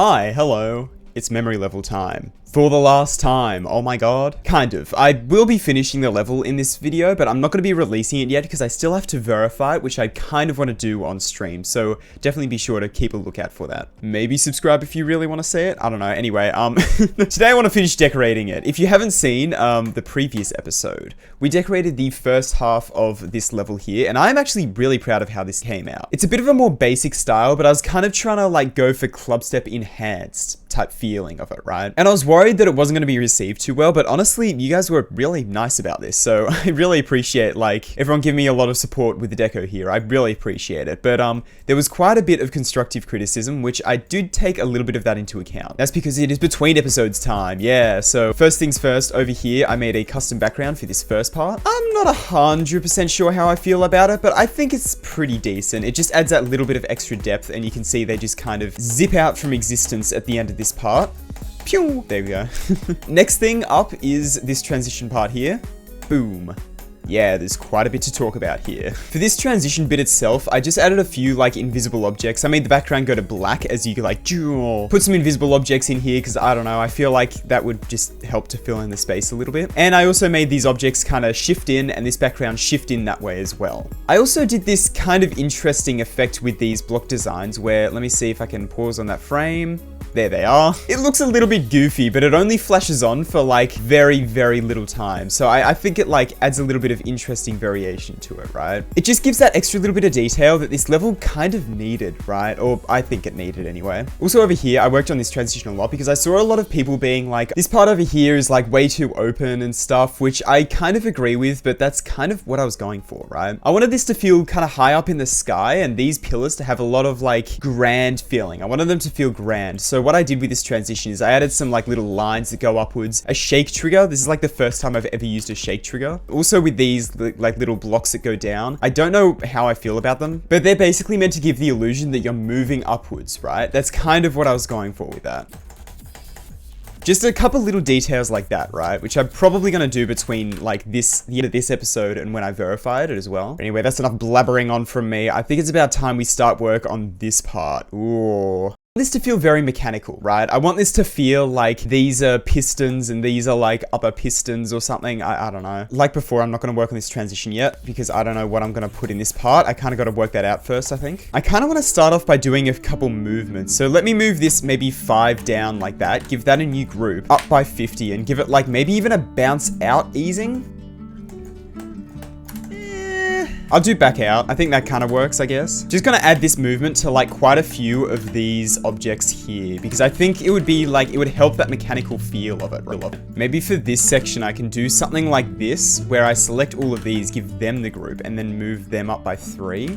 Hi, hello. It's memory level time. For the last time, oh my god. Kind of. I will be finishing the level in this video, but I'm not going to be releasing it yet because I still have to verify it, which I kind of want to do on stream, so definitely be sure to keep a lookout for that. Maybe subscribe if you really want to see it. I don't know. Anyway, today I want to finish decorating it. If you haven't seen the previous episode, we decorated the first half of this level here, and I'm actually really proud of how this came out. It's a bit of a more basic style, but I was kind of trying to like go for clubstep enhanced type feeling of it, right? And I was worried that it wasn't going to be received too well, but honestly, you guys were really nice about this, so I really appreciate like everyone giving me a lot of support with the deco here. I really appreciate it, but there was quite a bit of constructive criticism, which I did take a little bit of that into account. That's because it is between episodes time, yeah. So first things first, over here I made a custom background for this first part. I'm not 100% sure how I feel about it, but I think it's pretty decent. It just adds that little bit of extra depth, and you can see they just kind of zip out from existence at the end of this part. Pew! There we go. Next thing up is this transition part here. Boom. Yeah, there's quite a bit to talk about here. For this transition bit itself, I just added a few like invisible objects. I made the background go to black as you could like put some invisible objects in here because I don't know, I feel like that would just help to fill in the space a little bit. And I also made these objects kind of shift in and this background shift in that way as well. I also did this kind of interesting effect with these block designs where, let me see if I can pause on that frame. There they are. It looks a little bit goofy, but it only flashes on for like very, very little time. So I think it like adds a little bit of interesting variation to it, right? It just gives that extra little bit of detail that this level kind of needed, right? Or I think it needed anyway. Also over here, I worked on this transition a lot because I saw a lot of people being like, this part over here is like way too open and stuff, which I kind of agree with, but that's kind of what I was going for, right? I wanted this to feel kind of high up in the sky and these pillars to have a lot of like grand feeling. I wanted them to feel grand. So what I did with this transition is I added some like little lines that go upwards, a shake trigger. This is like the first time I've ever used a shake trigger. Also with these like little blocks that go down. I don't know how I feel about them, but they're basically meant to give the illusion that you're moving upwards, right? That's kind of what I was going for with that. Just a couple little details like that, right? Which I'm probably going to do between like the end of this episode and when I verified it as well. Anyway, that's enough blabbering on from me. I think it's about time we start work on this part. Ooh. This to feel very mechanical, right? I want this to feel like these are pistons and these are like upper pistons or something. I don't know. Like before, I'm not going to work on this transition yet because I don't know what I'm going to put in this part. I kind of got to work that out first, I think. I kind of want to start off by doing a couple movements. So let me move this maybe 5 down like that. Give that a new group up by 50 and give it like maybe even a bounce out easing. I'll do back out. I think that kind of works, I guess. Just gonna add this movement to like quite a few of these objects here because I think it would be like, it would help that mechanical feel of it. Maybe for this section, I can do something like this where I select all of these, give them the group and then move them up by 3.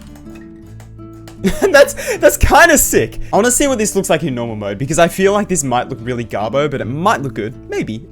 That's kind of sick. I want to see what this looks like in normal mode because I feel like this might look really garbo, but it might look good. Maybe.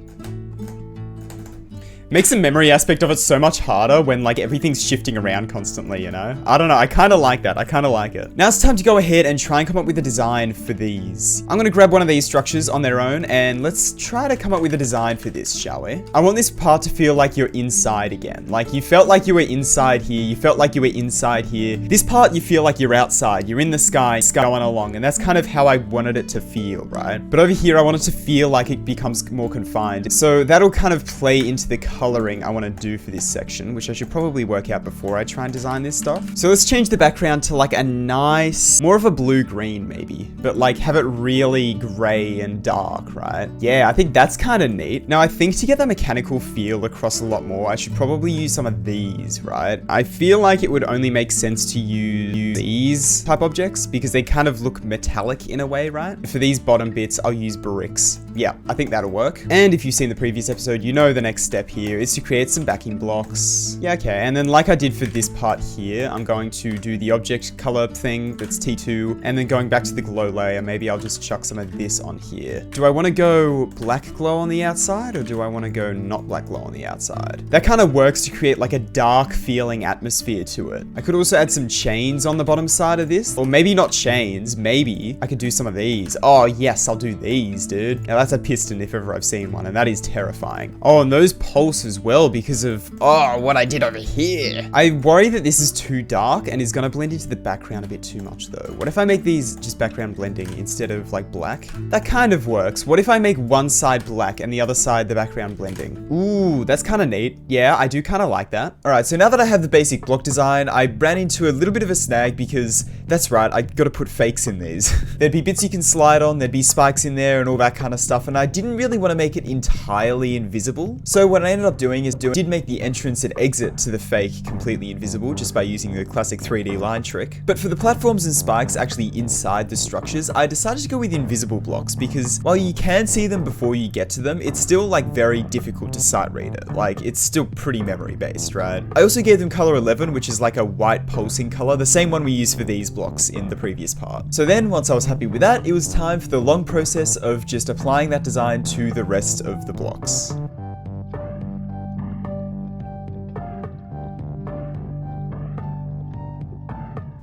Makes the memory aspect of it so much harder when like everything's shifting around constantly, you know? I don't know, I kind of like that, I kind of like it. Now it's time to go ahead and try and come up with a design for these. I'm gonna grab one of these structures on their own and let's try to come up with a design for this, shall we? I want this part to feel like you're inside again. Like you felt like you were inside here, you felt like you were inside here. This part you feel like you're outside, you're in the sky going along, and that's kind of how I wanted it to feel, right? But over here I want it to feel like it becomes more confined. So that'll kind of play into the coloring I want to do for this section, which I should probably work out before I try and design this stuff. So let's change the background to like a nice, more of a blue-green maybe, but like have it really gray and dark, right? Yeah, I think that's kind of neat. Now I think to get that mechanical feel across a lot more, I should probably use some of these, right? I feel like it would only make sense to use these type objects because they kind of look metallic in a way, right? For these bottom bits, I'll use bricks. Yeah, I think that'll work. And if you've seen the previous episode, you know the next step here is to create some backing blocks. Yeah, okay. And then like I did for this part here, I'm going to do the object color thing that's T2, and then going back to the glow layer, maybe I'll just chuck some of this on here. Do I want to go black glow on the outside or do I want to go not black glow on the outside? That kind of works to create like a dark feeling atmosphere to it. I could also add some chains on the bottom side of this, or maybe not chains, maybe I could do some of these. Oh yes, I'll do these, dude. Now that's a piston if ever I've seen one, and that is terrifying. Oh, and those pulse blocks as well because of, oh, what I did over here. I worry that this is too dark and is gonna blend into the background a bit too much though. What if I make these just background blending instead of like black? That kind of works. What if I make one side black and the other side the background blending? Ooh, that's kind of neat. Yeah, I do kind of like that. All right, so now that I have the basic block design, I ran into a little bit of a snag because that's right, I gotta put fakes in these. There'd be bits you can slide on, there'd be spikes in there and all that kind of stuff, and I didn't really want to make it entirely invisible. So what I ended up doing is did make the entrance and exit to the fake completely invisible just by using the classic 3D line trick. But for the platforms and spikes actually inside the structures, I decided to go with invisible blocks because while you can see them before you get to them, it's still like very difficult to sight read it. Like it's still pretty memory based, right? I also gave them color 11, which is like a white pulsing color, the same one we used for these blocks in the previous part. So then once I was happy with that, it was time for the long process of just applying that design to the rest of the blocks.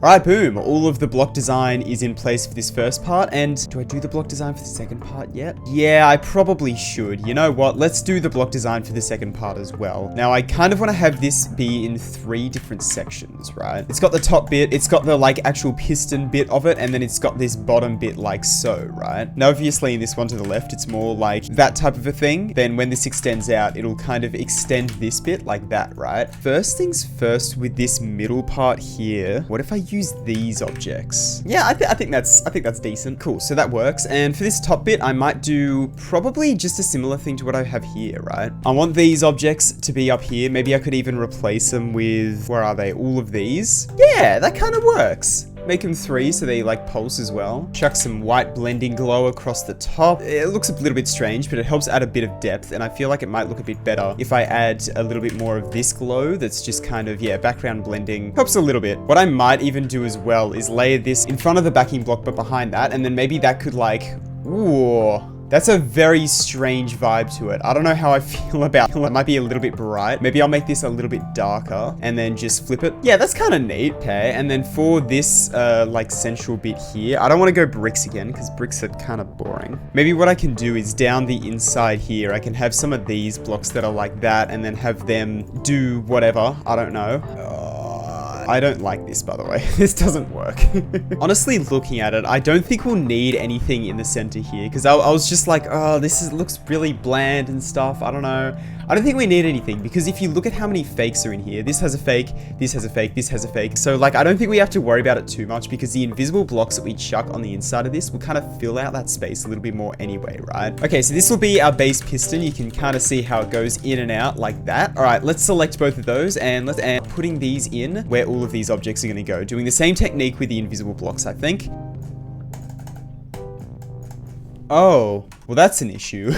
Alright, boom, all of the block design is in place for this first part, and do I do the block design for the second part yet? Yeah, I probably should. You know what, let's do the block design for the second part as well. Now, I kind of want to have this be in 3 different sections, right? It's got the top bit, it's got the like actual piston bit of it, and then it's got this bottom bit like so, right? Now, obviously in this one to the left, it's more like that type of a thing. Then when this extends out, it'll kind of extend this bit like that, right? First things first with this middle part here, what if I use these objects? Yeah, I think that's decent. Cool, so that works. And for this top bit, I might do probably just a similar thing to what I have here, right? I want these objects to be up here. Maybe I could even replace them with, where are they? All of these. Yeah, that kind of works. Make them 3 so they like pulse as well. Chuck some white blending glow across the top. It looks a little bit strange, but it helps add a bit of depth, and I feel like it might look a bit better if I add a little bit more of this glow that's just kind of, yeah, background blending. Helps a little bit. What I might even do as well is layer this in front of the backing block but behind that, and then maybe that could like, ooh, that's a very strange vibe to it. I don't know how I feel about it. It might be a little bit bright. Maybe I'll make this a little bit darker and then just flip it. Yeah, that's kind of neat. Okay, and then for this like central bit here, I don't want to go bricks again because bricks are kind of boring. Maybe what I can do is down the inside here, I can have some of these blocks that are like that and then have them do whatever. I don't know. I don't like this, by the way. This doesn't work. Honestly, looking at it, I don't think we'll need anything in the center here because I was just like, oh, looks really bland and stuff. I don't know. I don't think we need anything because if you look at how many fakes are in here, this has a fake, this has a fake, this has a fake. So like, I don't think we have to worry about it too much because the invisible blocks that we chuck on the inside of this will kind of fill out that space a little bit more anyway, right? Okay, so this will be our base piston. You can kind of see how it goes in and out like that. All right, let's select both of those and let's putting these in where all of these objects are going to go. Doing the same technique with the invisible blocks, I think. Oh, well, that's an issue.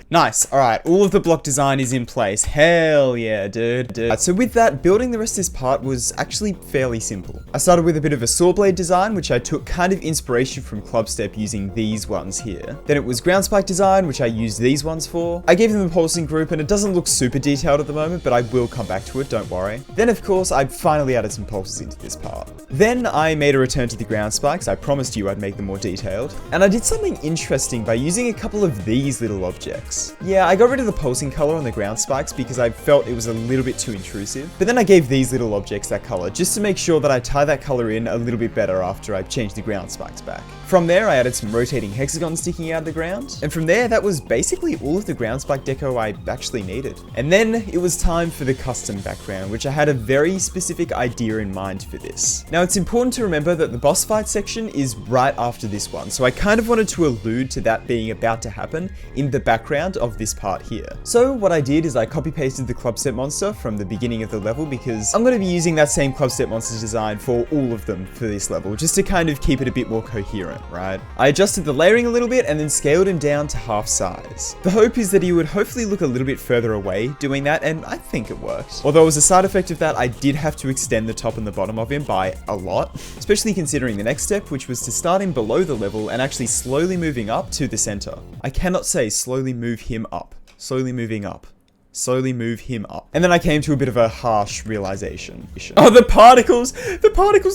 Nice. All right, all of the block design is in place. Hell yeah, dude. Right, so with that, building the rest of this part was actually fairly simple. I started with a bit of a saw blade design, which I took kind of inspiration from Clubstep using these ones here. Then it was ground spike design, which I used these ones for. I gave them a pulsing group, and it doesn't look super detailed at the moment, but I will come back to it, don't worry. Then, of course, I finally added some pulses into this part. Then I made a return to the ground spikes. I promised you I'd make them more detailed. And I did something interesting by using a couple of these little objects. Yeah, I got rid of the pulsing color on the ground spikes because I felt it was a little bit too intrusive. But then I gave these little objects that color just to make sure that I tie that color in a little bit better after I changed the ground spikes back. From there, I added some rotating hexagons sticking out of the ground. And from there, that was basically all of the ground spike deco I actually needed. And then it was time for the custom background, which I had a very specific idea in mind for this. Now, it's important to remember that the boss fight section is right after this one. So I kind of wanted to allude to that being about to happen in the background of this part here. So what I did is I copy pasted the Clubstep monster from the beginning of the level because I'm going to be using that same Clubstep monster design for all of them for this level, just to kind of keep it a bit more coherent, right? I adjusted the layering a little bit and then scaled him down to half size. The hope is that he would hopefully look a little bit further away doing that, and I think it worked. Although as a side effect of that, I did have to extend the top and the bottom of him by a lot, especially considering the next step, which was to start him below the level and actually slowly moving up to the center. I cannot say slowly move him up. Slowly moving up. slowly move him up. And then I came to a bit of a harsh realization. Oh, the particles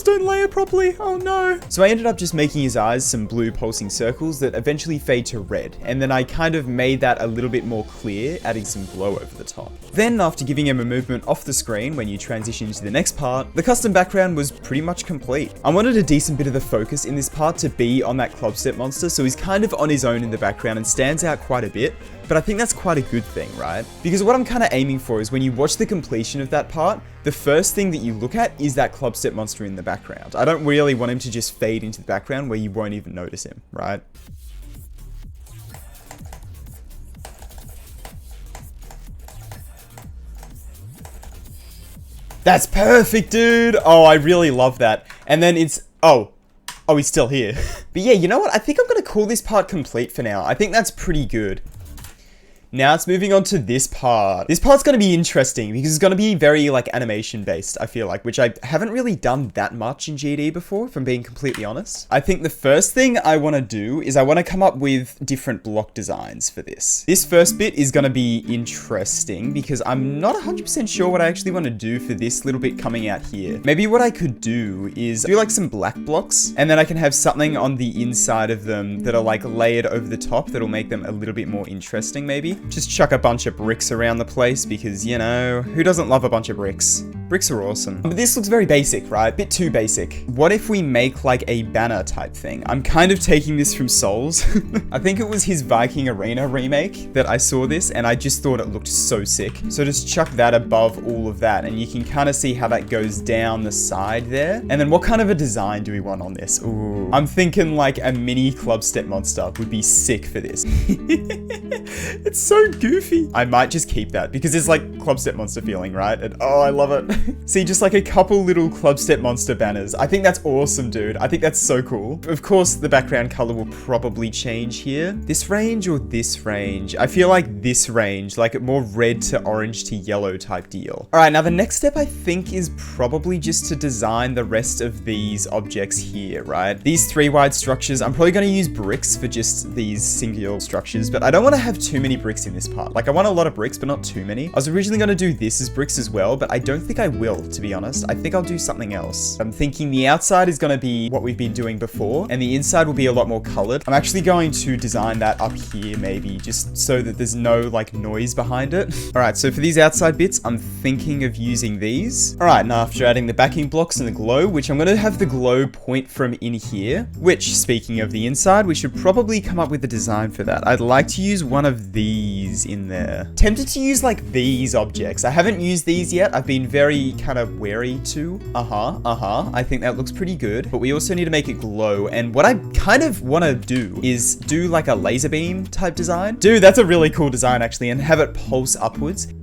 don't layer properly. Oh no. So I ended up just making his eyes some blue pulsing circles that eventually fade to red. And then I kind of made that a little bit more clear, adding some glow over the top. Then after giving him a movement off the screen when you transition to the next part, the custom background was pretty much complete. I wanted a decent bit of the focus in this part to be on that club step monster, so he's kind of on his own in the background and stands out quite a bit. But I think that's quite a good thing, right? Because what I'm kind of aiming for is when you watch the completion of that part, the first thing that you look at is that club step monster in the background. I don't really want him to just fade into the background where you won't even notice him, right? That's perfect, dude! Oh, I really love that. And then it's... Oh, he's still here. But yeah, you know what? I think I'm gonna call this part complete for now. I think that's pretty good. Now it's moving on to this part. This part's going to be interesting because it's going to be very like animation based, I feel like, which I haven't really done that much in GD before, if I'm being completely honest. I think the first thing I want to do is I want to come up with different block designs for this. This first bit is going to be interesting because I'm not 100% sure what I actually want to do for this little bit coming out here. Maybe what I could do is do like some black blocks and then I can have something on the inside of them that are like layered over the top that'll make them a little bit more interesting maybe. Just chuck a bunch of bricks around the place because, you know, who doesn't love a bunch of bricks? Bricks are awesome. But this looks very basic, right? Bit too basic. What if we make like a banner type thing? I'm kind of taking this from Souls. I think it was his Viking Arena remake that I saw this and I just thought it looked so sick. So just chuck that above all of that and you can kind of see how that goes down the side there. And then what kind of a design do we want on this? Ooh, I'm thinking like a mini club step monster would be sick for this. It's so goofy. I might just keep that because it's like club step monster feeling, right? And oh, I love it. See, just like a couple little club step monster banners. I think that's awesome, dude. I think that's so cool. Of course, the background color will probably change here. This range or this range? I feel like this range, like more red to orange to yellow type deal. All right, now the next step I think is probably just to design the rest of these objects here, right? These 3 wide structures, I'm probably going to use bricks for just these singular structures, but I don't want to have too many bricks in this part. Like I want a lot of bricks, but not too many. I was originally going to do this as bricks as well, but I don't think I will, to be honest. I think I'll do something else. I'm thinking the outside is going to be what we've been doing before, and the inside will be a lot more colored. I'm actually going to design that up here, maybe, just so that there's no, like, noise behind it. All right, so for these outside bits, I'm thinking of using these. All right, now after adding the backing blocks and the glow, which I'm going to have the glow point from in here, which, speaking of the inside, we should probably come up with a design for that. I'd like to use one of these in there. Tempted to use, like, these objects. I haven't used these yet. I've been very kind of wary to. I think that looks pretty good, but we also need to make it glow. And what I kind of want to do is do like a laser beam type design. Dude, that's a really cool design actually, and have it pulse upwards.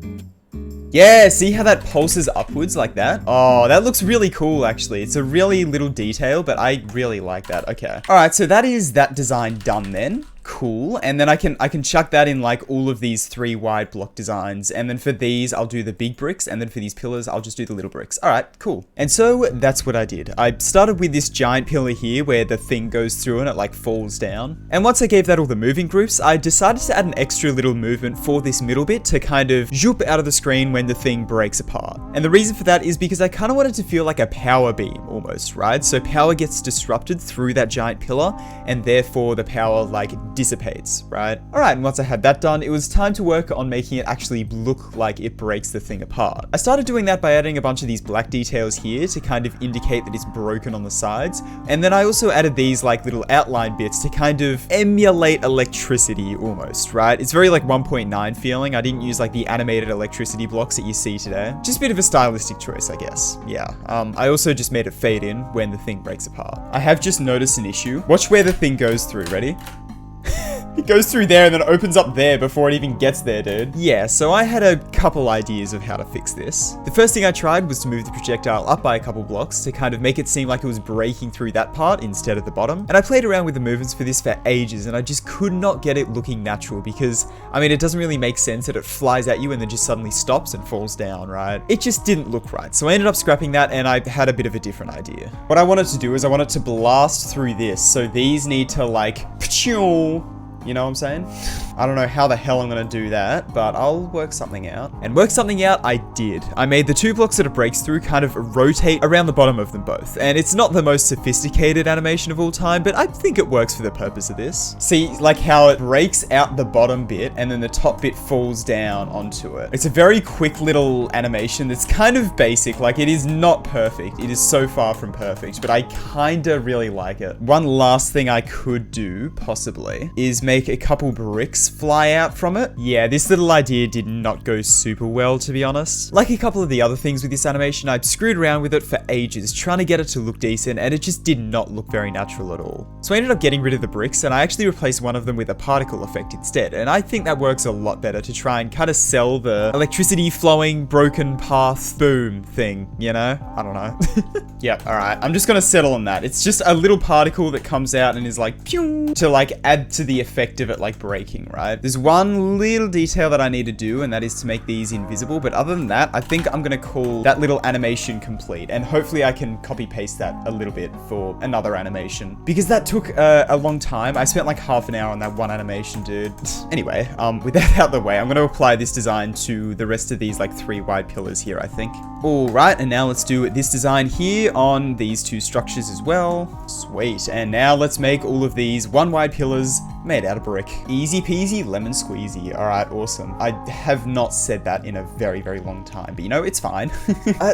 Yeah, see how that pulses upwards like that? Oh, that looks really cool actually. It's a really little detail, but I really like that. Okay. All right, so that is that design done then. Cool. And then I can chuck that in like all of these 3 wide block designs. And then for these, I'll do the big bricks. And then for these pillars, I'll just do the little bricks. All right, cool. And so that's what I did. I started with this giant pillar here where the thing goes through and it like falls down. And once I gave that all the moving groups, I decided to add an extra little movement for this middle bit to kind of zoop out of the screen when the thing breaks apart. And the reason for that is because I kind of wanted to feel like a power beam almost, right? So power gets disrupted through that giant pillar and therefore the power like dissipates, right? All right, and once I had that done, it was time to work on making it actually look like it breaks the thing apart. I started doing that by adding a bunch of these black details here to kind of indicate that it's broken on the sides. And then I also added these like little outline bits to kind of emulate electricity almost, right? It's very like 1.9 feeling. I didn't use like the animated electricity blocks that you see today. Just a bit of a stylistic choice, I guess. Yeah. I also just made it fade in when the thing breaks apart. I have just noticed an issue. Watch where the thing goes through. Ready? It goes through there and then it opens up there before it even gets there, dude. Yeah, so I had a couple ideas of how to fix this. The first thing I tried was to move the projectile up by a couple blocks to kind of make it seem like it was breaking through that part instead of the bottom. And I played around with the movements for this for ages and I just could not get it looking natural because, I mean, it doesn't really make sense that it flies at you and then just suddenly stops and falls down, right? It just didn't look right. So I ended up scrapping that and I had a bit of a different idea. What I wanted to do is I wanted to blast through this. So these need to like, you know what I'm saying? I don't know how the hell I'm gonna do that, but I'll work something out. And work something out I did. I made the 2 blocks that it breaks through kind of rotate around the bottom of them both. And it's not the most sophisticated animation of all time, but I think it works for the purpose of this. See, like how it breaks out the bottom bit and then the top bit falls down onto it. It's a very quick little animation that's kind of basic. Like, it is not perfect. It is so far from perfect, but I kinda really like it. One last thing I could do, possibly, is make a couple bricks fly out from it. Yeah, this little idea did not go super well, to be honest. Like a couple of the other things with this animation, I screwed around with it for ages, trying to get it to look decent, and it just did not look very natural at all. So I ended up getting rid of the bricks, and I actually replaced one of them with a particle effect instead, and I think that works a lot better to try and kind of sell the electricity flowing, broken path, boom thing, you know? I don't know. Yeah, alright, I'm just gonna settle on that. It's just a little particle that comes out and is like, pew, to like add to the effect of it like breaking, right? There's one little detail that I need to do, and that is to make these invisible, but other than that, I think I'm gonna call that little animation complete, and hopefully I can copy paste that a little bit for another animation, because that took a long time. I spent like half an hour on that one animation, dude. Anyway, with that out the way, I'm gonna apply this design to the rest of these like 3 wide pillars here, I think. Alright, and now let's do this design here on these 2 structures as well. Sweet, and now let's make all of these 1 wide pillars made out of brick. Easy peasy, lemon squeezy. Alright, awesome. I have not said that in a very, very long time, but you know, it's fine.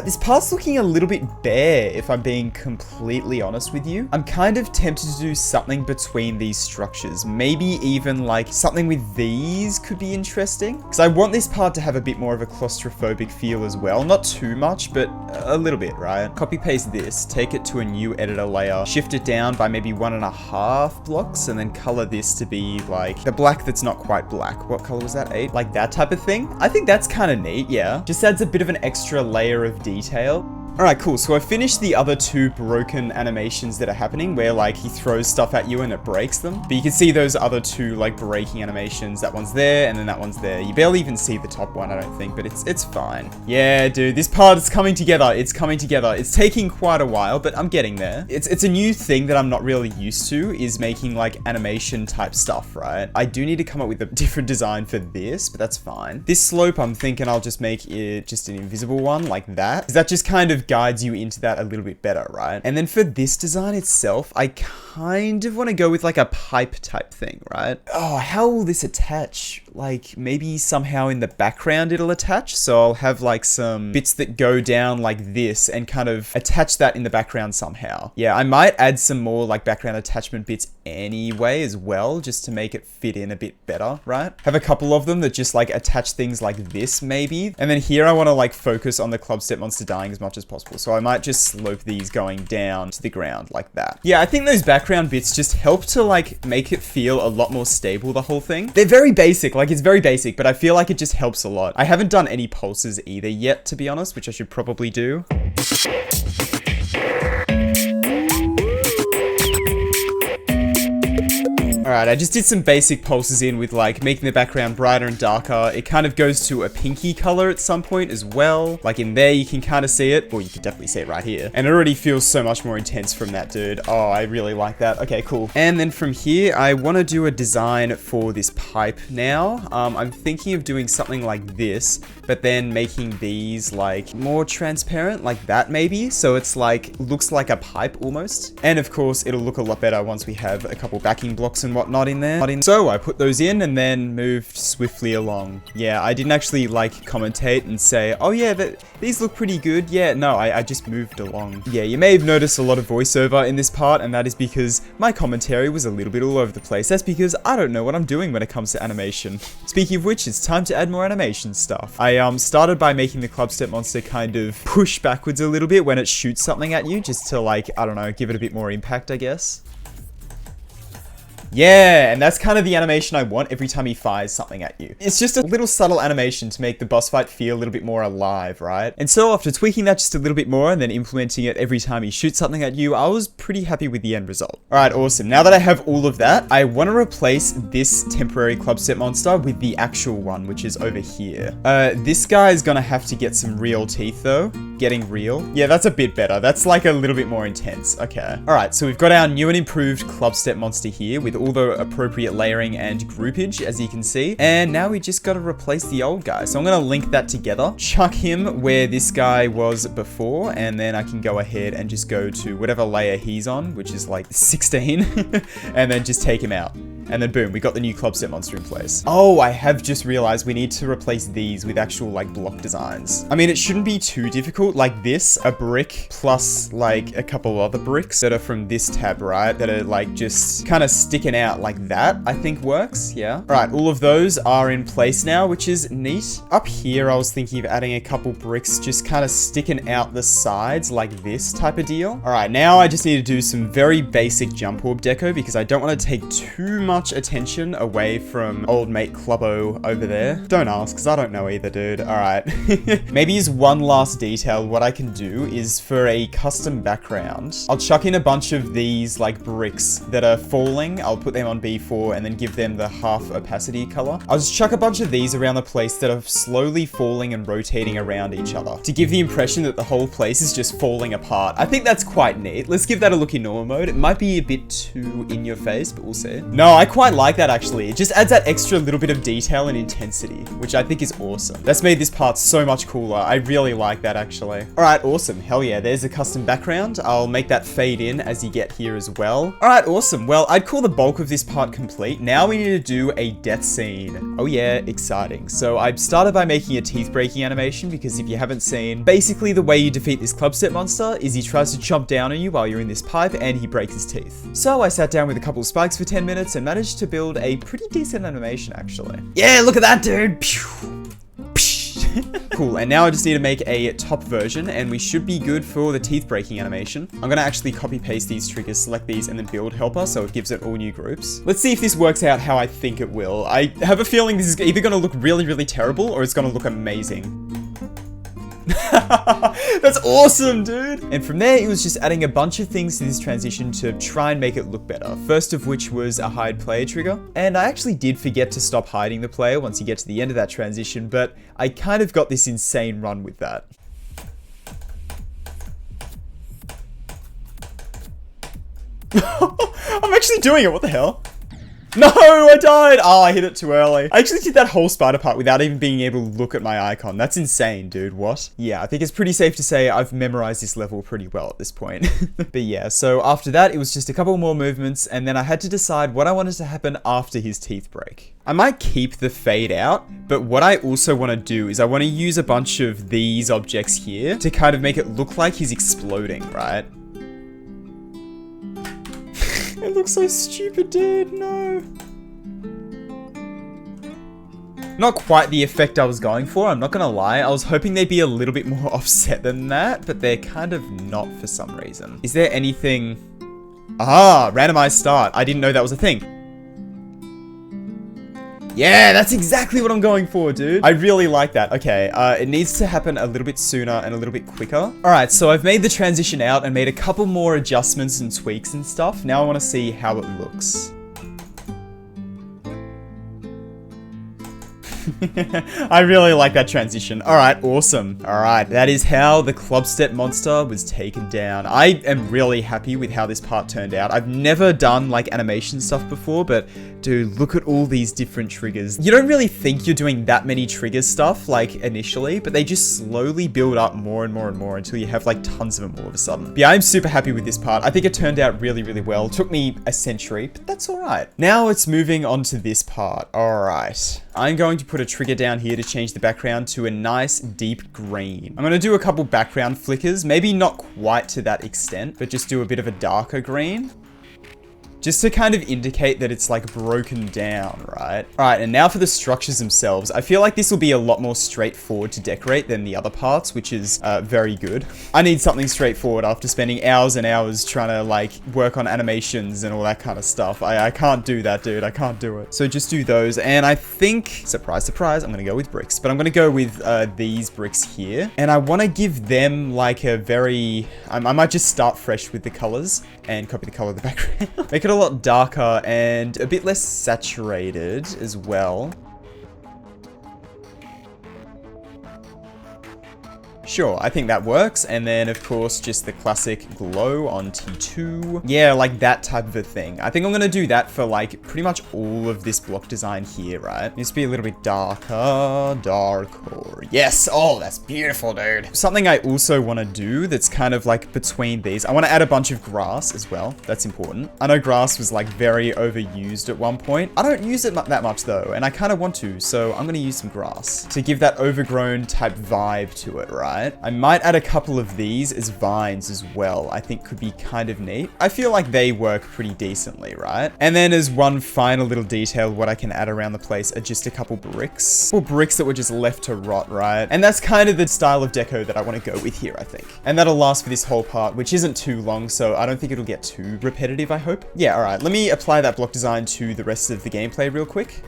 This part's looking a little bit bare, if I'm being completely honest with you. I'm kind of tempted to do something between these structures. Maybe even like something with these could be interesting, because I want this part to have a bit more of a claustrophobic feel as well. Not too much, but a little bit, right? Copy paste this, take it to a new editor layer, shift it down by maybe 1.5 blocks, and then color this to be like the black that's not quite black. What color was that? 8? Like that type of thing. I think that's kind of neat, yeah. Just adds a bit of an extra layer of detail. Alright, cool. So I finished the other 2 broken animations that are happening where like he throws stuff at you and it breaks them. But you can see those other 2 like breaking animations. That one's there and then that one's there. You barely even see the top one, I don't think, but it's fine. Yeah, dude, this part is coming together. It's coming together. It's taking quite a while, but I'm getting there. It's a new thing that I'm not really used to, is making like animation type stuff, right? I do need to come up with a different design for this, but that's fine. This slope, I'm thinking I'll just make it just an invisible one like that, because that just kind of guides you into that a little bit better, right? And then for this design itself, I kind of want to go with like a pipe type thing, right? Oh, how will this attach? Like maybe somehow in the background it'll attach, so I'll have like some bits that go down like this and kind of attach that in the background somehow. Yeah, I might add some more like background attachment bits anyway as well, just to make it fit in a bit better, right? Have a couple of them that just like attach things like this maybe. And then here I want to like focus on the Club Step Monster dying as much as possible, so I might just slope these going down to the ground like that. Yeah, I think those background bits just help to like make it feel a lot more stable, the whole thing. They're very basic, like it's very basic, but I feel like it just helps a lot. I haven't done any pulses either yet, to be honest, which I should probably do. Alright, I just did some basic pulses in with like making the background brighter and darker. It kind of goes to a pinky color at some point as well. Like in there, you can kind of see it. Well, you can definitely see it right here. And it already feels so much more intense from that, dude. Oh, I really like that. Okay, cool. And then from here, I want to do a design for this pipe now. I'm thinking of doing something like this, but then making these like more transparent, like that maybe. So it's like, looks like a pipe almost. And of course, it'll look a lot better once we have a couple backing blocks and whatnot in there. So I put those in and then moved swiftly along. Yeah, I didn't actually like commentate and say, oh yeah, these look pretty good. Yeah, no, I just moved along. Yeah, you may have noticed a lot of voiceover in this part, and that is because my commentary was a little bit all over the place. That's because I don't know what I'm doing when it comes to animation. Speaking of which, it's time to add more animation stuff. I started by making the Club Step Monster kind of push backwards a little bit when it shoots something at you, just to like, I don't know, give it a bit more impact, I guess. Yeah, and that's kind of the animation I want every time he fires something at you. It's just a little subtle animation to make the boss fight feel a little bit more alive, right? And so after tweaking that just a little bit more and then implementing it every time he shoots something at you, I was pretty happy with the end result. Alright, awesome. Now that I have all of that, I want to replace this temporary Club Step Monster with the actual one, which is over here. This guy is gonna have to get some real teeth though. Getting real. Yeah, that's a bit better. That's like a little bit more intense. Okay. Alright, so we've got our new and improved Club Step Monster here with all the appropriate layering and groupage, as you can see. And now we just got to replace the old guy. So I'm going to link that together, chuck him where this guy was before, and then I can go ahead and just go to whatever layer he's on, which is like 16, and then just take him out. And then boom, we got the new club set monster in place. Oh, I have just realized we need to replace these with actual like block designs. I mean, it shouldn't be too difficult. Like this, a brick plus like a couple other bricks that are from this tab, right? That are like just kind of sticking out like that, I think works. Yeah. All right, all of those are in place now, which is neat. Up here, I was thinking of adding a couple bricks just kind of sticking out the sides like this type of deal. All right, now I just need to do some very basic jump orb deco because I don't want to take too much attention away from old mate Clubbo over there. Don't ask, because I don't know either, dude. All right. Maybe as one last detail, what I can do is for a custom background, I'll chuck in a bunch of these like bricks that are falling. I'll put them on B4 and then give them the half opacity color. I'll just chuck a bunch of these around the place that are slowly falling and rotating around each other to give the impression that the whole place is just falling apart. I think that's quite neat. Let's give that a look in normal mode. It might be a bit too in your face, but we'll see. No, I quite like that actually. It just adds that extra little bit of detail and intensity, which I think is awesome. That's made this part so much cooler. I really like that actually. All right, awesome. Hell yeah, there's a custom background. I'll make that fade in as you get here as well. All right, awesome. Well, I'd call the bulk of this part complete. Now we need to do a death scene. Oh yeah, exciting. So I started by making a teeth breaking animation because if you haven't seen, basically the way you defeat this club set monster is he tries to chomp down on you while you're in this pipe and he breaks his teeth. So I sat down with a couple of spikes for 10 minutes and managed to build a pretty decent animation actually. Yeah, look at that, dude. Cool, and now I just need to make a top version and we should be good for the teeth breaking animation. I'm gonna actually copy paste these triggers, select these and then build helper so it gives it all new groups. Let's see if this works out how I think it will. I have a feeling this is either gonna look really, really terrible or it's gonna look amazing. That's awesome, dude. And from there, it was just adding a bunch of things to this transition to try and make it look better. First of which was a hide player trigger. And I actually did forget to stop hiding the player once you get to the end of that transition, but I kind of got this insane run with that. I'm actually doing it, what the hell? No, I died! Oh, I hit it too early. I actually did that whole spider part without even being able to look at my icon. That's insane, dude. What? Yeah, I think it's pretty safe to say I've memorized this level pretty well at this point. But yeah, so after that, it was just a couple more movements, and then I had to decide what I wanted to happen after his teeth break. I might keep the fade out, but what I also want to do is I want to use a bunch of these objects here to kind of make it look like he's exploding, right? It looks so stupid, dude. No. Not quite the effect I was going for, I'm not gonna lie. I was hoping they'd be a little bit more offset than that, but they're kind of not for some reason. Is there anything... Ah, randomized start. I didn't know that was a thing. Yeah, that's exactly what I'm going for, dude. I really like that. Okay, it needs to happen a little bit sooner and a little bit quicker. All right, so I've made the transition out and made a couple more adjustments and tweaks and stuff. Now I want to see how it looks. I really like that transition. All right, awesome. All right, that is how the club step monster was taken down. I am really happy with how this part turned out. I've never done like animation stuff before, but dude, look at all these different triggers. You don't really think you're doing that many trigger stuff like initially, but they just slowly build up more and more and more until you have like tons of them all of a sudden. But yeah, I'm super happy with this part. I think it turned out really, really well. It took me a century, but that's all right. Now it's moving on to this part. All right. I'm going to put a trigger down here to change the background to a nice deep green. I'm going to do a couple background flickers, maybe not quite to that extent, but just do a bit of a darker green. Just to kind of indicate that it's like broken down, right? All right, and now for the structures themselves. I feel like this will be a lot more straightforward to decorate than the other parts, which is very good. I need something straightforward after spending hours and hours trying to like work on animations and all that kind of stuff. I can't do that, dude. I can't do it. So just do those. And I think, surprise, surprise, I'm gonna go with bricks, but I'm gonna go with these bricks here. And I wanna give them like a very, I might just start fresh with the colors and copy the color of the background. Make it a lot darker and a bit less saturated as well. Sure, I think that works. And then, of course, just the classic glow on T2. Yeah, like that type of a thing. I think I'm gonna do that for like pretty much all of this block design here, right? Needs to be a little bit darker, darker. Yes, oh, that's beautiful, dude. Something I also want to do that's kind of like between these. I want to add a bunch of grass as well. That's important. I know grass was like very overused at one point. I don't use it that much though, and I kind of want to, so I'm gonna use some grass to give that overgrown type vibe to it, right? I might add a couple of these as vines as well. I think could be kind of neat. I feel like they work pretty decently, right? And then as one final little detail, what I can add around the place are just a couple bricks. Or bricks that were just left to rot, right? And that's kind of the style of deco that I want to go with here, I think. And that'll last for this whole part, which isn't too long, so I don't think it'll get too repetitive, I hope. Yeah, alright, let me apply that block design to the rest of the gameplay real quick.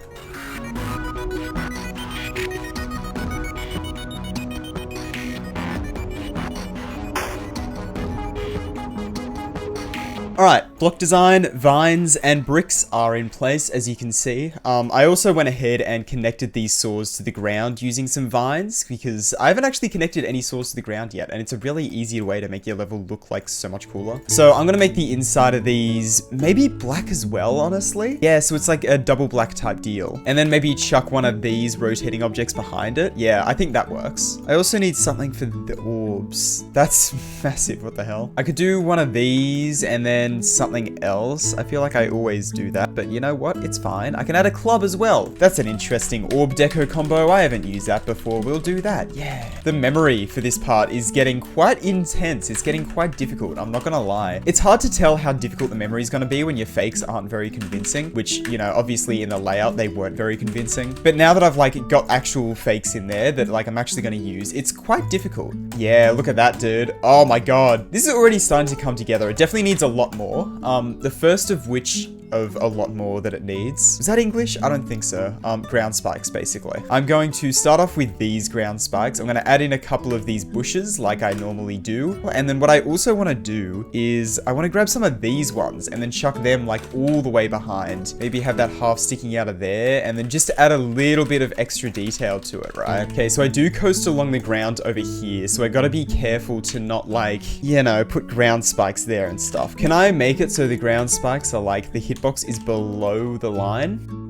Alright, block design, vines, and bricks are in place, as you can see. I also went ahead and connected these saws to the ground using some vines, because I haven't actually connected any saws to the ground yet, and it's a really easy way to make your level look like so much cooler. So I'm gonna make the inside of these maybe black as well, honestly. Yeah, so it's like a double black type deal. And then maybe chuck one of these rotating objects behind it. Yeah, I think that works. I also need something for the orbs. That's massive, what the hell? I could do one of these, and then something else. I feel like I always do that, but you know what? It's fine. I can add a club as well. That's an interesting orb deco combo. I haven't used that before. We'll do that. Yeah. The memory for this part is getting quite intense. It's getting quite difficult. I'm not gonna lie. It's hard to tell how difficult the memory is gonna be when your fakes aren't very convincing, which, you know, obviously in the layout, they weren't very convincing. But now that I've like got actual fakes in there that like I'm actually gonna use, it's quite difficult. Yeah, look at that, dude. Oh my God. This is already starting to come together. It definitely needs a lot more. The first of which of a lot more that it needs. Is that English? I don't think so. Ground spikes, basically. I'm going to start off with these ground spikes. I'm going to add in a couple of these bushes like I normally do. And then what I also want to do is I want to grab some of these ones and then chuck them like all the way behind. Maybe have that half sticking out of there and then just add a little bit of extra detail to it, right? Okay, so I do coast along the ground over here. So I got to be careful to not like, you know, put ground spikes there and stuff. Can I make it so the ground spikes are like the hitbox is below the line?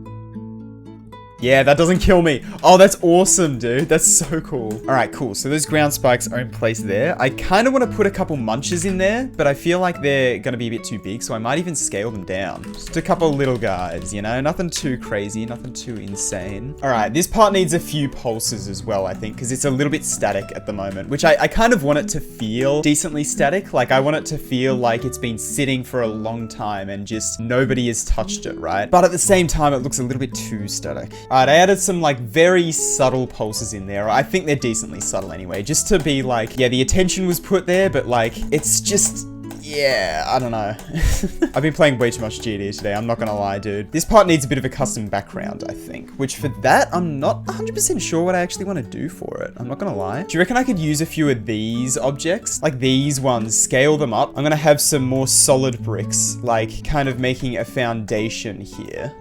Yeah, that doesn't kill me. Oh, that's awesome, dude. That's so cool. All right, cool. So those ground spikes are in place there. I kind of want to put a couple munches in there, but I feel like they're going to be a bit too big, so I might even scale them down. Just a couple little guys, you know? Nothing too crazy, nothing too insane. All right, this part needs a few pulses as well, I think, because it's a little bit static at the moment, which I kind of want it to feel decently static. Like, I want it to feel like it's been sitting for a long time and just nobody has touched it, right? But at the same time, it looks a little bit too static. Alright, I added some like very subtle pulses in there. I think they're decently subtle anyway, just to be like, yeah, the attention was put there, but like, it's just, yeah, I don't know. I've been playing way too much GD today, I'm not gonna lie, dude. This part needs a bit of a custom background, I think, which for that, I'm not 100% sure what I actually want to do for it. I'm not gonna lie. Do you reckon I could use a few of these objects? Like these ones, scale them up. I'm gonna have some more solid bricks, like kind of making a foundation here.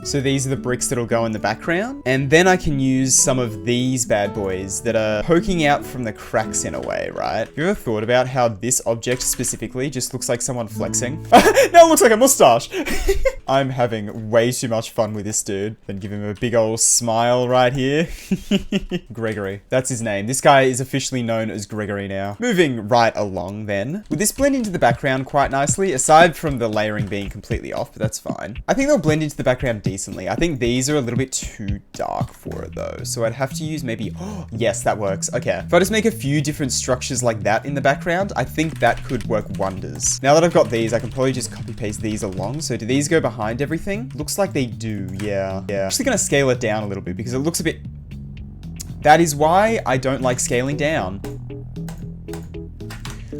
So these are the bricks that'll go in the background. And then I can use some of these bad boys that are poking out from the cracks in a way, right? Have you ever thought about how this object specifically just looks like someone flexing? Now it looks like a mustache. I'm having way too much fun with this dude. Then give him a big old smile right here. Gregory, that's his name. This guy is officially known as Gregory now. Moving right along then. Will this blend into the background quite nicely? Aside from the layering being completely off, but that's fine. I think they'll blend into the background decently. I think these are a little bit too dark for it though. So I'd have to use maybe, oh, yes, that works. Okay. If I just make a few different structures like that in the background, I think that could work wonders. Now that I've got these, I can probably just copy paste these along. So do these go behind everything? Looks like they do. Yeah. Yeah. I'm actually going to scale it down a little bit because it looks a bit, that is why I don't like scaling down.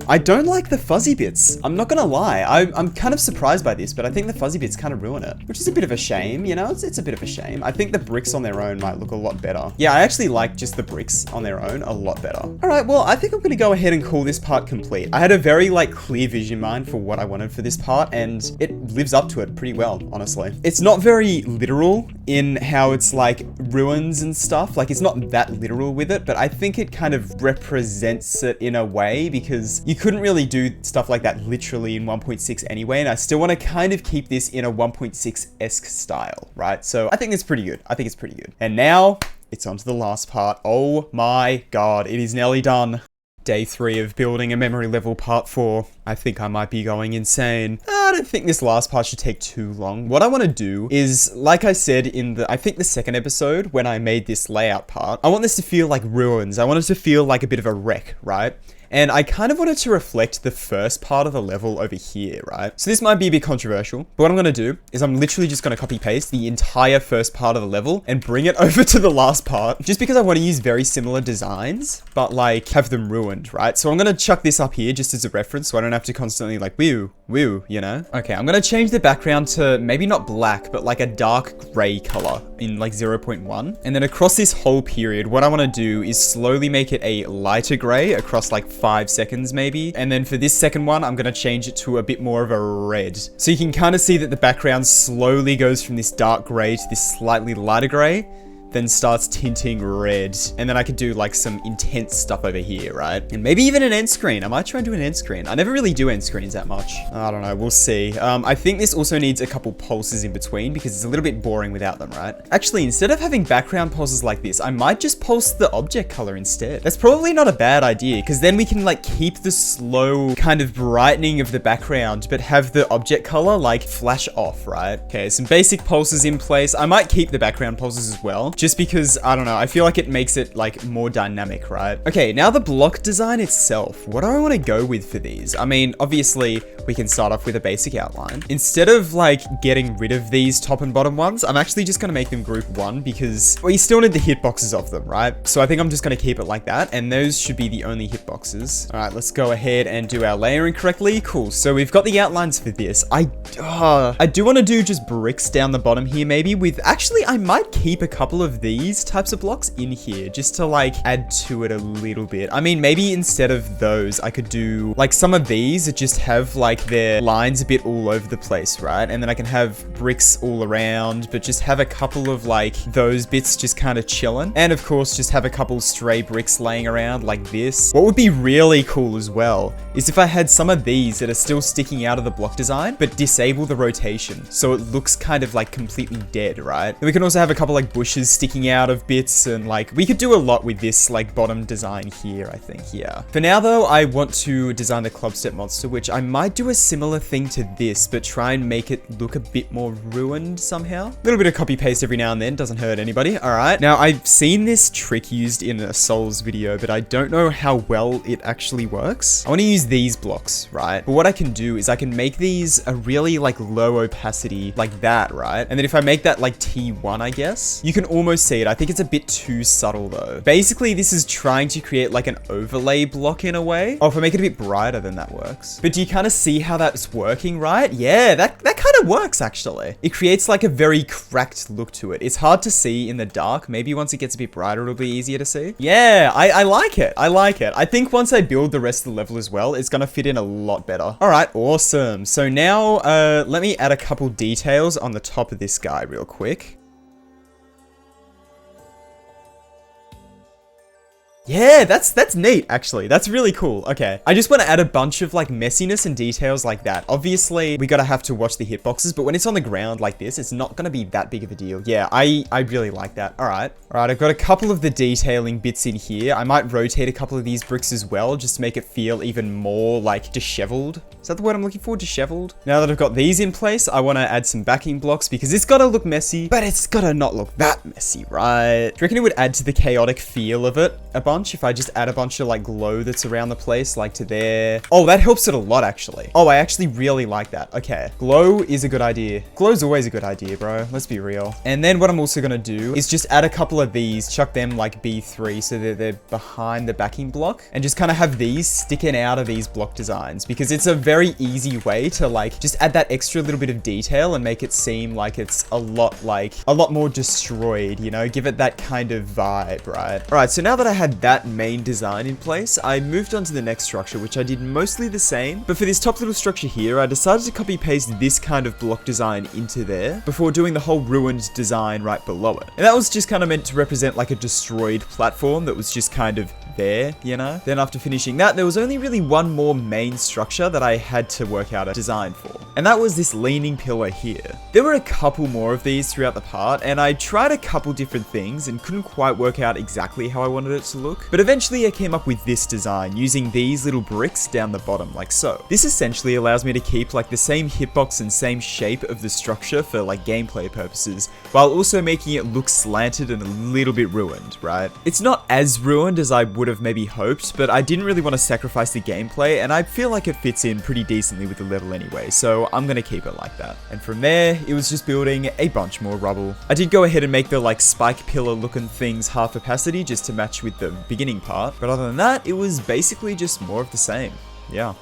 I don't like the fuzzy bits. I'm not gonna lie. I'm kind of surprised by this, but I think the fuzzy bits kind of ruin it, which is a bit of a shame, you know? It's a bit of a shame. I think the bricks on their own might look a lot better. Yeah, I actually like just the bricks on their own a lot better. All right, well, I think I'm gonna go ahead and call this part complete. I had a very like clear vision in mind for what I wanted for this part, and it lives up to it pretty well, honestly. It's not very literal in how it's like ruins and stuff. Like, it's not that literal with it, but I think it kind of represents it in a way, because you couldn't really do stuff like that literally in 1.6 anyway, and I still want to kind of keep this in a 1.6-esque style, right? So I think it's pretty good. I think it's pretty good. And now it's on to the last part. Oh my god, it is nearly done. Day 3 of building a memory level part 4. I think I might be going insane. I don't think this last part should take too long. What I want to do is, like I said in I think the second episode when I made this layout part, I want this to feel like ruins. I want it to feel like a bit of a wreck, right? And I kind of wanted to reflect the first part of the level over here, right? So this might be a bit controversial, but what I'm going to do is I'm literally just going to copy paste the entire first part of the level and bring it over to the last part, just because I want to use very similar designs, but like have them ruined, right? So I'm going to chuck this up here just as a reference, so I don't have to constantly like woo, you know? Okay, I'm going to change the background to maybe not black, but like a dark gray color in like 0.1. And then across this whole period, what I want to do is slowly make it a lighter gray across like 5 seconds maybe. And then for this second one, I'm going to change it to a bit more of a red. So you can kind of see that the background slowly goes from this dark gray to this slightly lighter gray, then starts tinting red. And then I could do like some intense stuff over here, right? And maybe even an end screen. I might try and do an end screen. I never really do end screens that much. I don't know, we'll see. I think this also needs a couple pulses in between because it's a little bit boring without them, right? Actually, instead of having background pulses like this, I might just pulse the object color instead. That's probably not a bad idea, because then we can like keep the slow kind of brightening of the background, but have the object color like flash off, right? Okay, some basic pulses in place. I might keep the background pulses as well, just because, I don't know, I feel like it makes it like more dynamic, right? Okay, now the block design itself. What do I want to go with for these? I mean, obviously we can start off with a basic outline. Instead of like getting rid of these top and bottom ones, I'm actually just going to make them group 1 because we still need the hitboxes of them, right? So I think I'm just going to keep it like that, and those should be the only hitboxes. All right, let's go ahead and do our layering correctly. Cool. So we've got the outlines for this. I do want to do just bricks down the bottom here maybe with, actually, I might keep a couple of these types of blocks in here just to like add to it a little bit. I mean, maybe instead of those, I could do like some of these that just have like their lines a bit all over the place, right? And then I can have bricks all around, but just have a couple of like those bits just kind of chilling. And of course, just have a couple stray bricks laying around like this. What would be really cool as well is if I had some of these that are still sticking out of the block design, but disable the rotation. So it looks kind of like completely dead, right? And we can also have a couple like bushes sticking out of bits, and like we could do a lot with this like bottom design here, I think. Yeah. For now though, I want to design the club step monster, which I might do a similar thing to this, but try and make it look a bit more ruined somehow. A little bit of copy paste every now and then doesn't hurt anybody. All right. Now I've seen this trick used in a Souls video, but I don't know how well it actually works. I want to use these blocks, right? But what I can do is I can make these a really like low opacity like that, right? And then if I make that like T1, I guess, you can almost see it. I think it's a bit too subtle though. Basically, this is trying to create like an overlay block in a way. Oh, if I make it a bit brighter, then that works. But do you kind of see how that's working, right? Yeah, that kind of works actually. It creates like a very cracked look to it. It's hard to see in the dark. Maybe once it gets a bit brighter, it'll be easier to see. Yeah, I like it. I like it. I think once I build the rest of the level as well, it's gonna fit in a lot better. All right, awesome. So now, let me add a couple details on the top of this guy real quick. Yeah, that's neat, actually. That's really cool. Okay. I just want to add a bunch of like messiness and details like that. Obviously, we gotta have to watch the hitboxes, but when it's on the ground like this, it's not gonna be that big of a deal. Yeah, I really like that. All right. All right, I've got a couple of the detailing bits in here. I might rotate a couple of these bricks as well, just to make it feel even more like disheveled. Is that the word I'm looking for? Disheveled? Now that I've got these in place, I want to add some backing blocks because it's got to look messy, but it's got to not look that messy, right? Do you reckon it would add to the chaotic feel of it a bunch if I just add a bunch of like glow that's around the place, like to there? Oh, that helps it a lot actually. Oh, I actually really like that. Okay. Glow is a good idea. Glow's always a good idea, bro. Let's be real. And then what I'm also going to do is just add a couple of these, chuck them like B3 so that they're behind the backing block, and just kind of have these sticking out of these block designs because it's a very easy way to like just add that extra little bit of detail and make it seem like it's a lot more destroyed, you know, give it that kind of vibe, right? All right, so now that I had that main design in place, I moved on to the next structure, which I did mostly the same, but for this top little structure here, I decided to copy paste this kind of block design into there before doing the whole ruined design right below it. And that was just kind of meant to represent like a destroyed platform that was just kind of there, you know? Then after finishing that, there was only really one more main structure that I had to work out a design for. And that was this leaning pillar here. There were a couple more of these throughout the part, and I tried a couple different things and couldn't quite work out exactly how I wanted it to look. But eventually I came up with this design using these little bricks down the bottom, like so. This essentially allows me to keep like the same hitbox and same shape of the structure for like gameplay purposes, while also making it look slanted and a little bit ruined, right? It's not as ruined as I would have maybe hoped, but I didn't really want to sacrifice the gameplay, and I feel like it fits in pretty decently with the level anyway, so I'm gonna keep it like that. And from there, it was just building a bunch more rubble. I did go ahead and make the like spike pillar looking things half opacity just to match with the beginning part, but other than that, it was basically just more of the same. Yeah.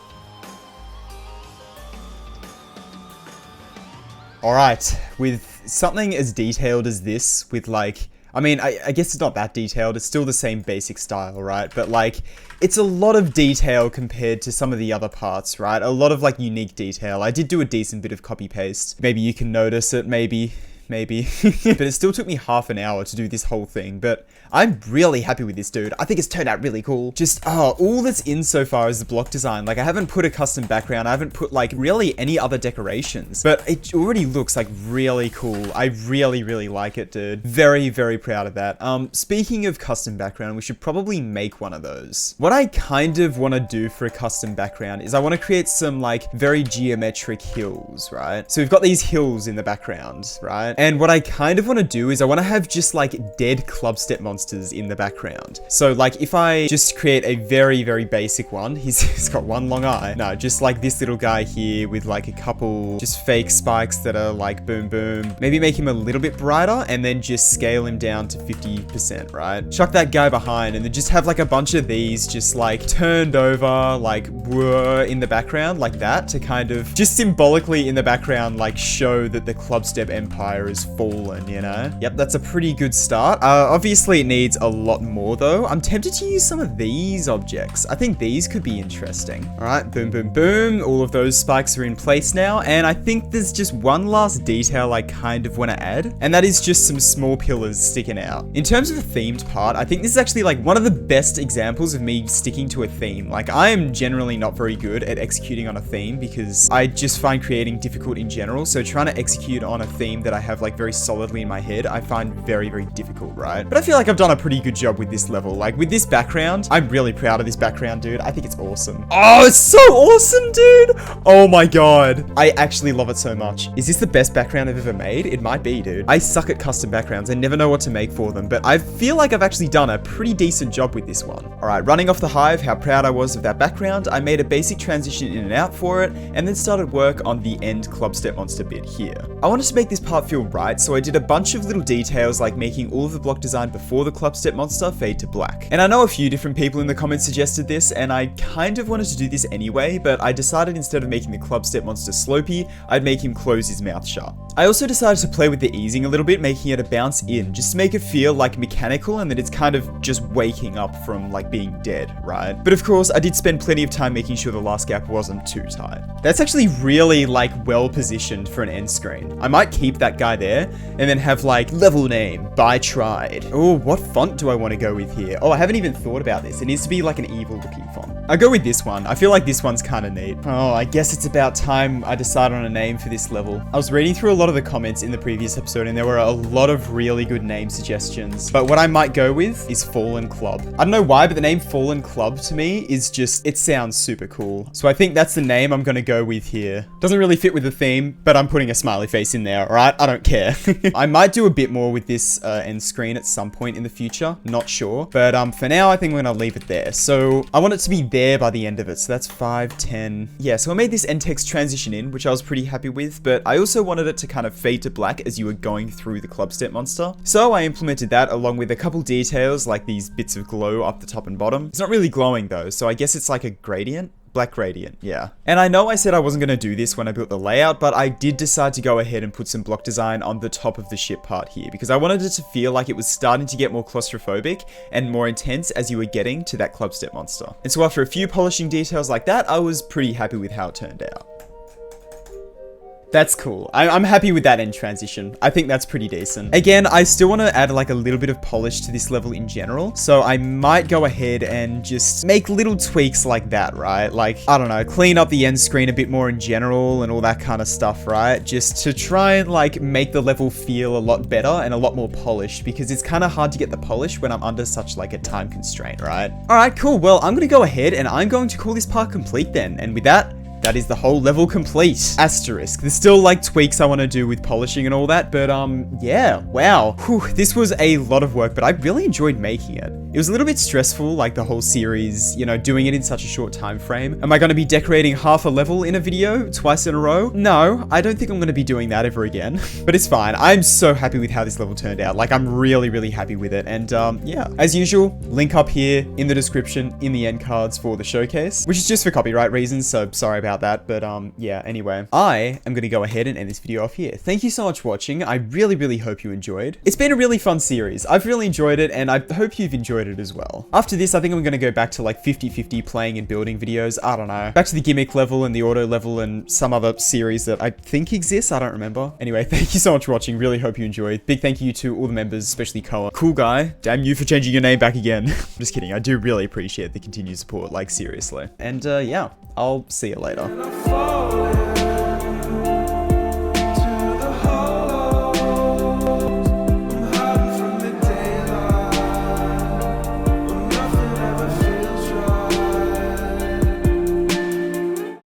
Alright, with something as detailed as this, with like, I mean, I guess it's not that detailed, it's still the same basic style, right? But like, it's a lot of detail compared to some of the other parts, right? A lot of like unique detail. I did do a decent bit of copy paste. Maybe you can notice it, maybe. But it still took me half an hour to do this whole thing, but I'm really happy with this, dude. I think it's turned out really cool. Just, all that's in so far is the block design. Like, I haven't put a custom background. I haven't put, like, really any other decorations, but it already looks, like, really cool. I really, really like it, dude. Very, very proud of that. Speaking of custom background, we should probably make one of those. What I kind of want to do for a custom background is I want to create some, like, very geometric hills, right? So we've got these hills in the background, right? And what I kind of want to do is I want to have just like dead clubstep monsters in the background. So like if I just create a very, very basic one, he's got one long eye. No, just like this little guy here with like a couple just fake spikes that are like boom, boom. Maybe make him a little bit brighter and then just scale him down to 50%, right? Chuck that guy behind and then just have like a bunch of these just like turned over, like in the background like that to kind of just symbolically in the background like show that the clubstep empire is fallen, you know? Yep, that's a pretty good start. Obviously it needs a lot more though. I'm tempted to use some of these objects. I think these could be interesting. All right, boom, boom, boom. All of those spikes are in place now. And I think there's just one last detail I kind of want to add, and that is just some small pillars sticking out. In terms of the themed part, I think this is actually like one of the best examples of me sticking to a theme. Like I am generally not very good at executing on a theme because I just find creating difficult in general. So trying to execute on a theme that I have like very solidly in my head, I find very, very difficult, right? But I feel like I've done a pretty good job with this level. Like with this background, I'm really proud of this background, dude. I think it's awesome. Oh, it's so awesome, dude. Oh my God. I actually love it so much. Is this the best background I've ever made? It might be, dude. I suck at custom backgrounds. I never know what to make for them, but I feel like I've actually done a pretty decent job with this one. All right, running off the high of how proud I was of that background, I made a basic transition in and out for it, and then started work on the end clubstep monster bit here. I wanted to make this part feel right, so I did a bunch of little details like making all of the block design before the clubstep monster fade to black. And I know a few different people in the comments suggested this, and I kind of wanted to do this anyway, but I decided instead of making the clubstep monster slopey, I'd make him close his mouth shut. I also decided to play with the easing a little bit, making it a bounce in, just to make it feel like mechanical and that it's kind of just waking up from like being dead, right? But of course, I did spend plenty of time making sure the last gap wasn't too tight. That's actually really like well positioned for an end screen. I might keep that guy guy there, and then have like level name by Tride. Oh, what font do I want to go with here? Oh, I haven't even thought about this. It needs to be like an evil looking font. I'll go with this one. I feel like this one's kind of neat. Oh, I guess it's about time I decide on a name for this level. I was reading through a lot of the comments in the previous episode, and there were a lot of really good name suggestions. But what I might go with is Fallen Club. I don't know why, but the name Fallen Club to me is just, it sounds super cool. So I think that's the name I'm going to go with here. Doesn't really fit with the theme, but I'm putting a smiley face in there, alright? I don't care. I might do a bit more with this end screen at some point in the future. Not sure. But for now, I think we're going to leave it there. So I want it to be there by the end of it. So that's 5, 10. Yeah, so I made this end text transition in, which I was pretty happy with, but I also wanted it to kind of fade to black as you were going through the club step monster. So I implemented that along with a couple details like these bits of glow up the top and bottom. It's not really glowing though, so I guess it's like a gradient. Black gradient, yeah. And I know I said I wasn't going to do this when I built the layout, but I did decide to go ahead and put some block design on the top of the ship part here because I wanted it to feel like it was starting to get more claustrophobic and more intense as you were getting to that club step monster. And so after a few polishing details like that, I was pretty happy with how it turned out. That's cool. I'm happy with that end transition. I think that's pretty decent. Again, I still want to add like a little bit of polish to this level in general. So I might go ahead and just make little tweaks like that, right? Like, I don't know, clean up the end screen a bit more in general and all that kind of stuff, right? Just to try and like make the level feel a lot better and a lot more polished because it's kind of hard to get the polish when I'm under such like a time constraint, right? All right, cool. Well, I'm going to go ahead and I'm going to call this part complete then. And with that, that is the whole level complete. Asterisk. There's still like tweaks I want to do with polishing and all that, but yeah, wow. Whew, this was a lot of work, but I really enjoyed making it. It was a little bit stressful, like the whole series, you know, doing it in such a short time frame. Am I going to be decorating half a level in a video twice in a row? No, I don't think I'm going to be doing that ever again, but it's fine. I'm so happy with how this level turned out. Like, I'm really, really happy with it. And yeah, as usual, link up here in the description in the end cards for the showcase, which is just for copyright reasons, so sorry about that. But yeah, anyway, I am going to go ahead and end this video off here. Thank you so much for watching. I really, really hope you enjoyed. It's been a really fun series. I've really enjoyed it, and I hope you've enjoyed it as well. After this, I think I'm going to go back to like 50-50 playing and building videos. I don't know. Back to the gimmick level and the auto level and some other series that I think exists. I don't remember. Anyway, thank you so much for watching. Really hope you enjoyed. Big thank you to all the members, especially Koa. Cool guy. Damn you for changing your name back again. I'm just kidding. I do really appreciate the continued support, like seriously. And yeah, I'll see you later.